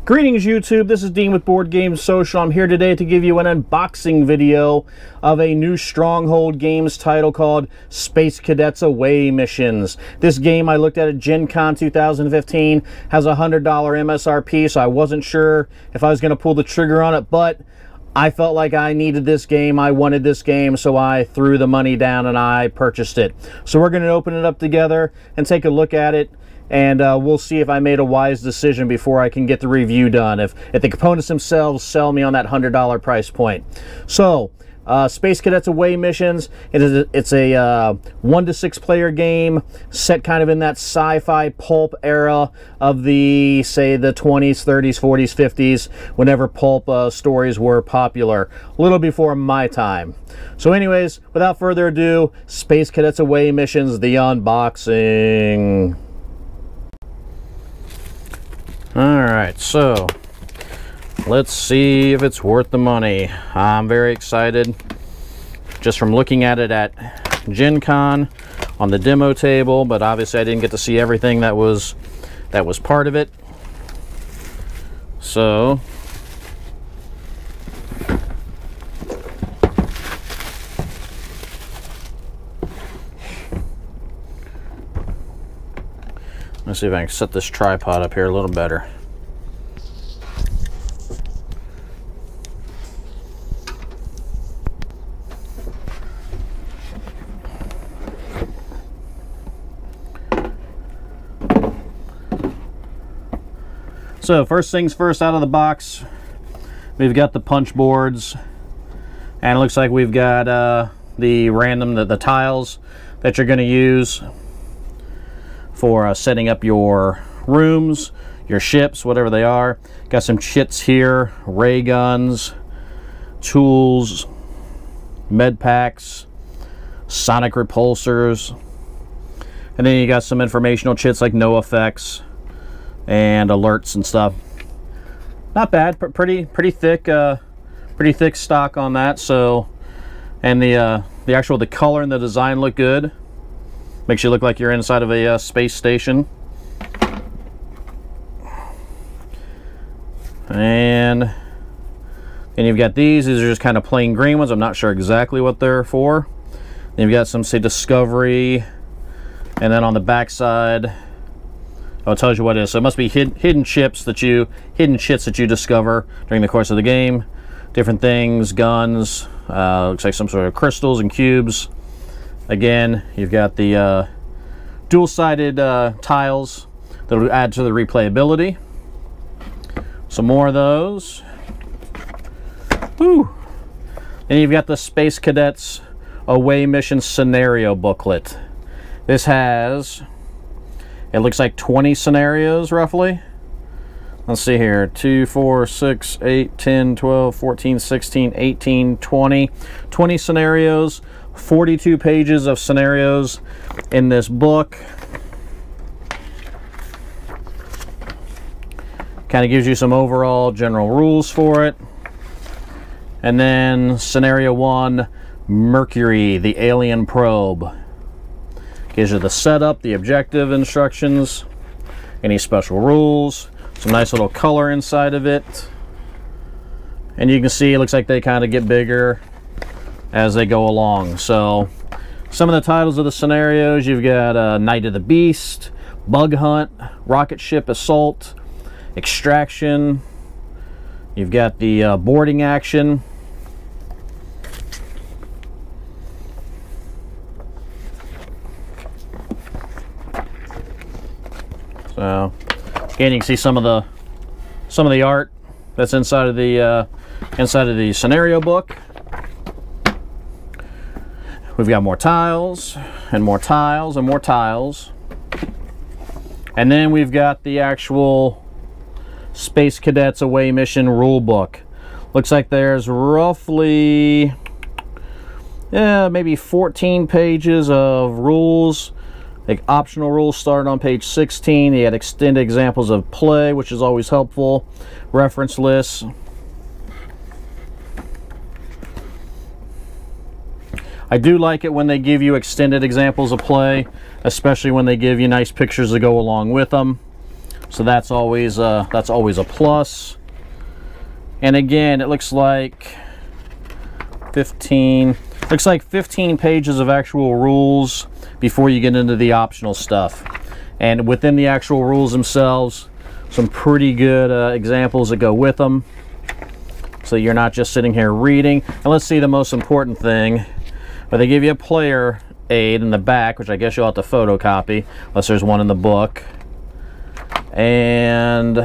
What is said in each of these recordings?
Greetings YouTube, this is Dean with Board Games Social. I'm here today to give you an unboxing video of a new Stronghold Games title called Space Cadets Away Missions. This game I looked at Gen Con 2015, has a $100 MSRP, so I wasn't sure if I was going to pull the trigger on it, but I felt like I needed this game, I wanted this game, so I threw the money down and I purchased it. So we're going to open it up together and take a look at it. And we'll see if I made a wise decision before I can get the review done, if the components themselves sell me on that $100 price point. So, Space Cadets Away Missions, it's a 1 to 6 player game set kind of in that sci-fi pulp era of the, say, the 20s, 30s, 40s, 50s, whenever pulp stories were popular, a little before my time. So anyways, without further ado, Space Cadets Away Missions, the unboxing. Alright, so let's see if it's worth the money. I'm very excited just from looking at it at Gen Con on the demo table, but obviously I didn't get to see everything that was part of it. So let's see if I can set this tripod up here a little better. So first things first, out of the box, we've got the punch boards, and it looks like we've got the tiles that you're going to use for setting up your rooms, your ships, whatever they are. Got some chits here, ray guns, tools, med packs, sonic repulsors, and then you got some informational chits like no effects and alerts and stuff. Not bad, pretty thick stock on that. So, and the color and the design look good. Makes you look like you're inside of a space station. And then you've got these are just kind of plain green ones. I'm not sure exactly what they're for. Then you've got some, say, Discovery, and then on the back side, oh, it tells you what it is. So it must be hidden chits that you discover during the course of the game. Different things, guns, looks like some sort of crystals and cubes. Again, you've got the dual-sided tiles that will add to the replayability. Some more of those. Woo! Then you've got the Space Cadets Away Mission Scenario booklet. This has, it looks like 20 scenarios roughly. Let's see here, 2, 4, 6, 8, 10, 12, 14, 16, 18, 20. 20 scenarios, 42 pages of scenarios in this book. Kind of gives you some overall general rules for it. And then Scenario 1, Mercury, the alien probe. Gives you the setup, the objective instructions, any special rules, some nice little color inside of it. And you can see it looks like they kind of get bigger as they go along. So some of the titles of the scenarios, you've got Night of the Beast, Bug Hunt, Rocket Ship Assault, Extraction. You've got the boarding action. So again, you can see some of the art that's inside of the scenario book. We've got more tiles and more tiles and more tiles, and then we've got the actual Space Cadets Away Mission rule book. Looks like there's roughly maybe 14 pages of rules. Like optional rules start on page 16. You had extended examples of play, which is always helpful. Reference lists. I do like it when they give you extended examples of play, especially when they give you nice pictures to go along with them. So that's always a plus. And again, it looks like 15 pages of actual rules before you get into the optional stuff. And within the actual rules themselves, some pretty good examples that go with them. So you're not just sitting here reading. And let's see the most important thing. But they give you a player aid in the back, which I guess you'll have to photocopy, unless there's one in the book. And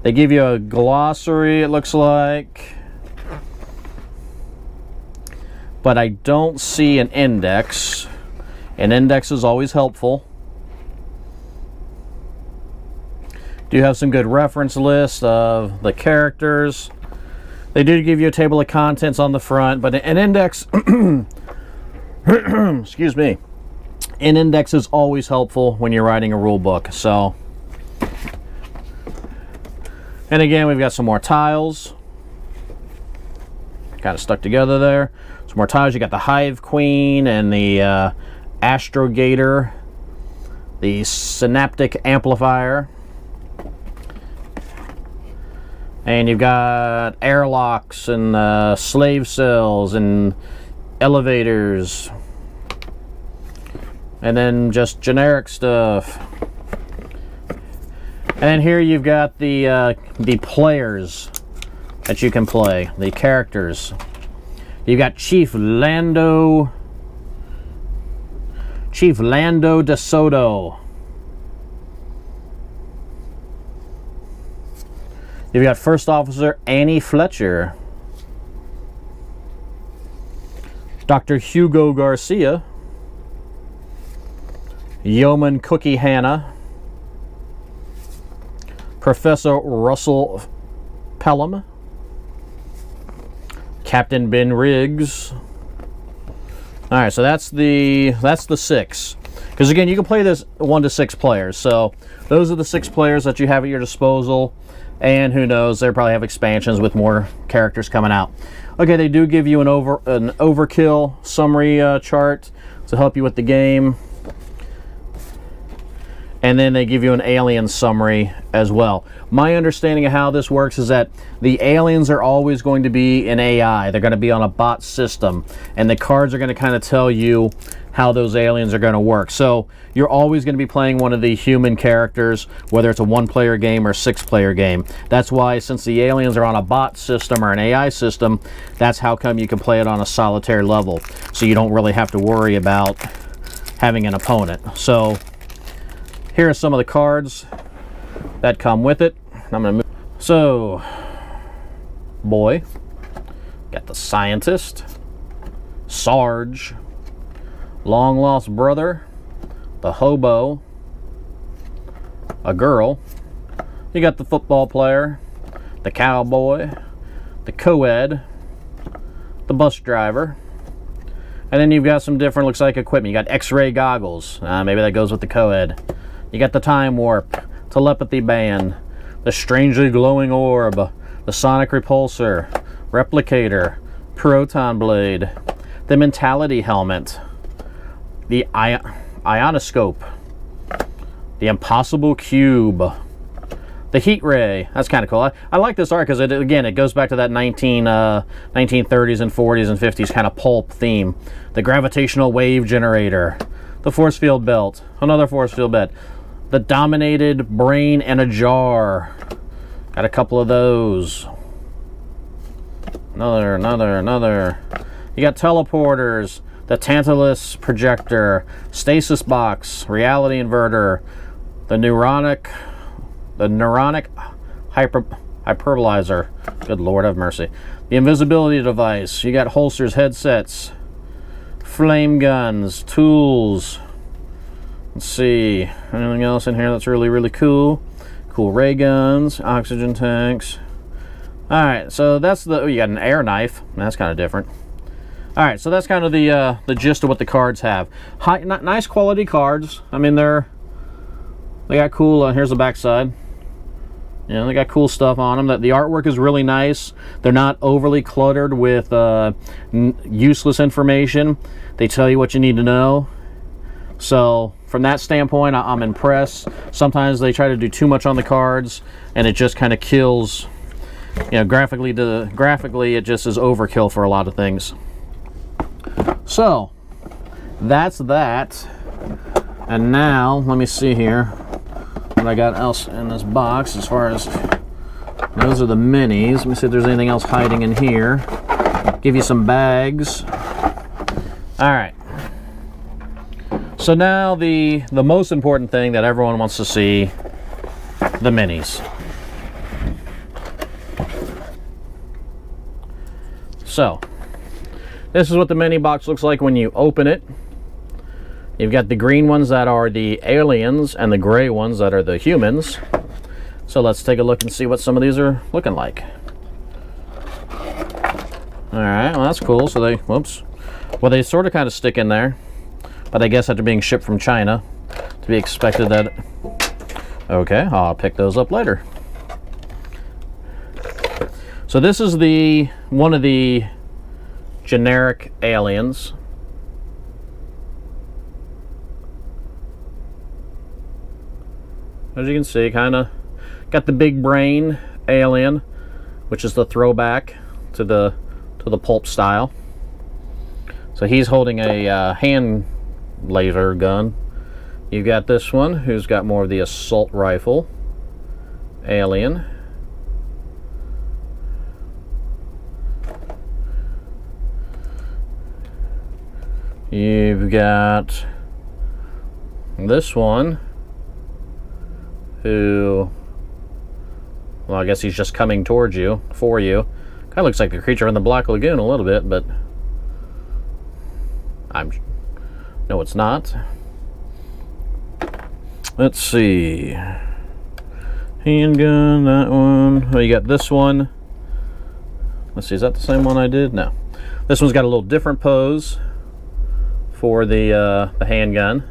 they give you a glossary, it looks like. But I don't see an index. An index is always helpful. Do have some good reference lists of the characters. They do give you a table of contents on the front, but an index, excuse me, an index is always helpful when you're writing a rule book. So, and again, we've got some more tiles, kind of stuck together there. Some more tiles. You got the Hive Queen and the Astrogator, the Synaptic Amplifier. And you've got airlocks and slave cells and elevators. And then just generic stuff. And then here you've got the players that you can play, the characters. You've got Chief Lando de Soto. You've got First Officer Annie Fletcher, Dr. Hugo Garcia, Yeoman Cookie Hannah, Professor Russell Pelham, Captain Ben Riggs. All right, so that's the 6. Because again, you can play this 1 to 6 players. So those are the 6 players that you have at your disposal. And who knows, they probably have expansions with more characters coming out. Okay, they do give you an overkill summary chart to help you with the game. And then they give you an alien summary as well. My understanding of how this works is that the aliens are always going to be an AI. They're going to be on a bot system. And the cards are going to kind of tell you how those aliens are going to work. So you're always going to be playing one of the human characters, whether it's a 1-player game or a 6-player game. That's why, since the aliens are on a bot system or an AI system, that's how come you can play it on a solitaire level. So you don't really have to worry about having an opponent. So here are some of the cards that come with it. I'm going to move. So, boy, got the scientist, Sarge, long lost brother, the hobo, a girl. You got the football player, the cowboy, the co-ed, the bus driver, and then you've got some different, looks like, equipment. You got X-ray goggles. Maybe that goes with the co-ed. You got the time warp, telepathy band, the strangely glowing orb, the sonic repulsor, replicator, proton blade, the mentality helmet, the ionoscope, the impossible cube, the heat ray. That's kind of cool. I like this art because, again, it goes back to that 1930s and 40s and 50s kind of pulp theme. The gravitational wave generator, the force field belt, another force field belt, the dominated brain in a jar. Got a couple of those. Another. You got teleporters, the Tantalus projector, stasis box, reality inverter, the neuronic hyperbolizer. Good Lord have mercy. The invisibility device. You got holsters, headsets, flame guns, tools. Let's see, anything else in here that's really, really cool? Cool ray guns, oxygen tanks. All right, so that's the, you got an air knife. That's kind of different. All right, so that's kind of the gist of what the cards have. Nice quality cards. I mean, they got cool, here's the back side. You know, they got cool stuff on them. The artwork is really nice. They're not overly cluttered with useless information. They tell you what you need to know. So from that standpoint, I'm impressed. Sometimes they try to do too much on the cards, and it just kind of kills. You know, graphically it just is overkill for a lot of things. So that's that. And now let me see here what I got else in this box. As far as those are the minis. Let me see if there's anything else hiding in here. Give you some bags. All right. So now the most important thing that everyone wants to see, the minis. So this is what the mini box looks like when you open it. You've got the green ones that are the aliens and the gray ones that are the humans. So let's take a look and see what some of these are looking like. Alright, well that's cool. So they, whoops. Well, they sort of kind of stick in there. But I guess after being shipped from China, to be expected that... Okay, I'll pick those up later. So this is one of the generic aliens. As you can see, kind of got the big brain alien, which is the throwback to the pulp style. So he's holding a hand laser gun. You've got this one who's got more of the assault rifle alien. You've got this one who, well, I guess he's just coming towards you, for you. Kind of looks like the creature in the Black Lagoon a little bit, but no, it's not. Let's see. Handgun, that one. Oh, you got this one. Let's see, is that the same one I did? No. This one's got a little different pose for the handgun.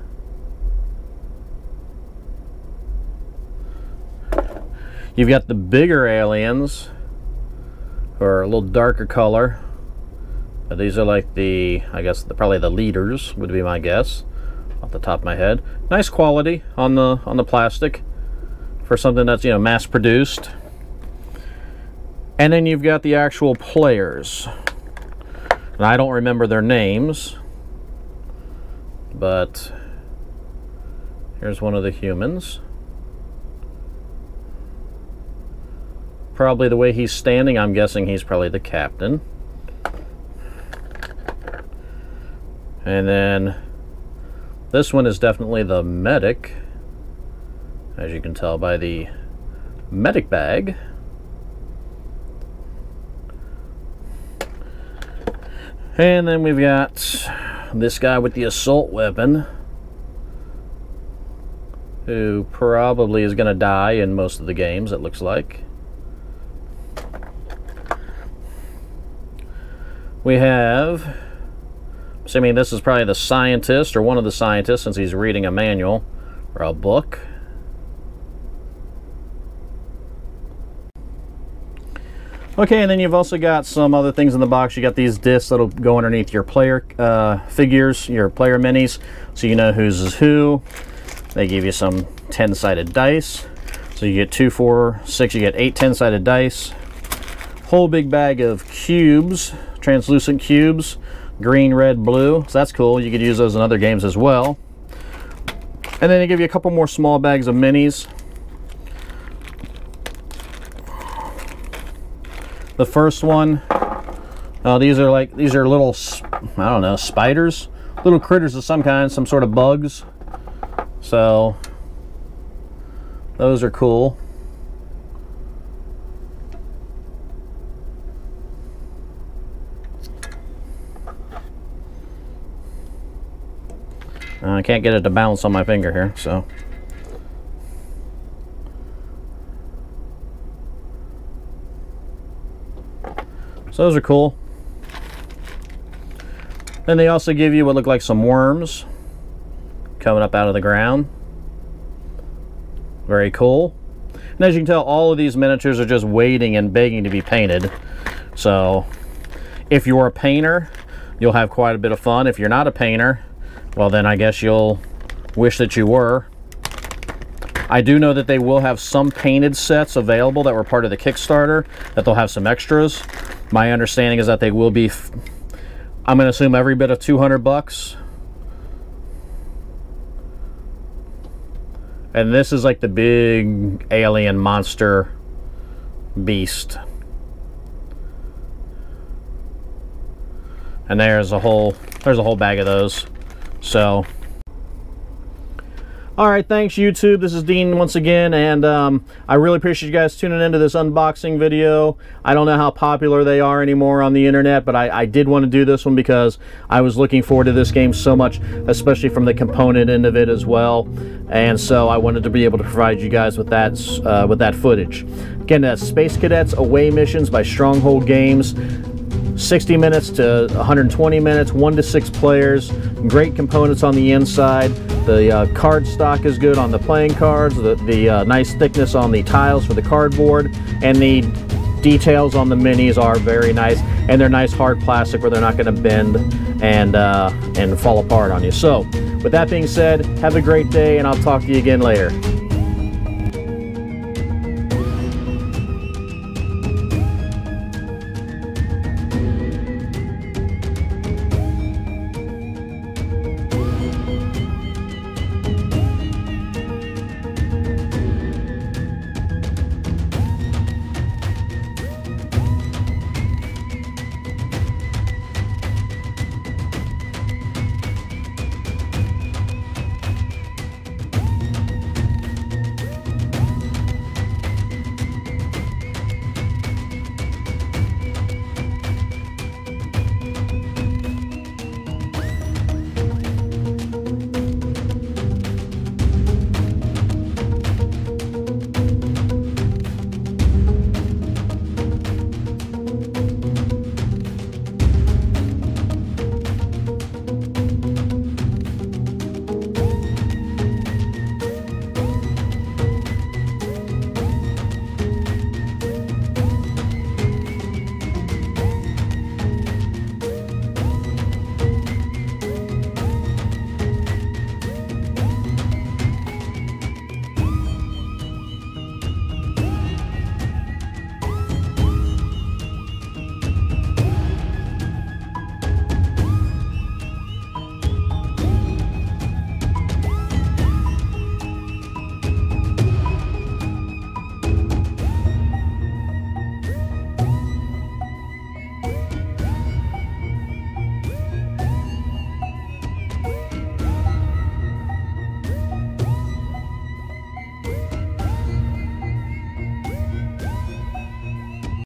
You've got the bigger aliens, who are a little darker color. But these are like I guess probably the leaders would be my guess, off the top of my head. Nice quality on the plastic for something that's, you know, mass produced. And then you've got the actual players. And I don't remember their names, but here's one of the humans. Probably the way he's standing, I'm guessing he's probably the captain. And then this one is definitely the medic, as you can tell by the medic bag. And then we've got this guy with the assault weapon, who probably is going to die in most of the games, it looks like. We have, assuming this is probably the scientist or one of the scientists, since he's reading a manual or a book. Okay, and then you've also got some other things in the box. You got these discs that'll go underneath your player figures, your player minis, so you know whose is who. They give you some 10-sided dice. So you get 2, 4, 6, you get 8 10-sided dice. Whole big bag of cubes, translucent cubes, green, red, blue. So that's cool. You could use those in other games as well. And then they give you a couple more small bags of minis. The first one, these are little, I don't know, spiders, little critters of some kind, some sort of bugs. So those are cool. I can't get it to bounce on my finger here, so. So those are cool. Then they also give you what look like some worms coming up out of the ground. Very cool. And as you can tell, all of these miniatures are just waiting and begging to be painted. So if you're a painter, you'll have quite a bit of fun. If you're not a painter, well then I guess you'll wish that you were. I do know that they will have some painted sets available that were part of the Kickstarter, that they'll have some extras. My understanding is that they will be, I'm going to assume, every bit of 200 bucks. And this is like the big alien monster beast. And there's a whole bag of those. So, all right, thanks YouTube. This is Dean once again, and I really appreciate you guys tuning into this unboxing video. I don't know how popular they are anymore on the internet, but I did want to do this one because I was looking forward to this game so much, especially from the component end of it as well. And so I wanted to be able to provide you guys with that footage. Again, that's Space Cadets Away Missions by Stronghold Games. 60 minutes to 120 minutes, 1 to 6 players. Great components on the inside. The card stock is good on the playing cards. The nice thickness on the tiles for the cardboard, and the details on the minis are very nice. And they're nice hard plastic where they're not going to bend and fall apart on you. So, with that being said, have a great day, and I'll talk to you again later.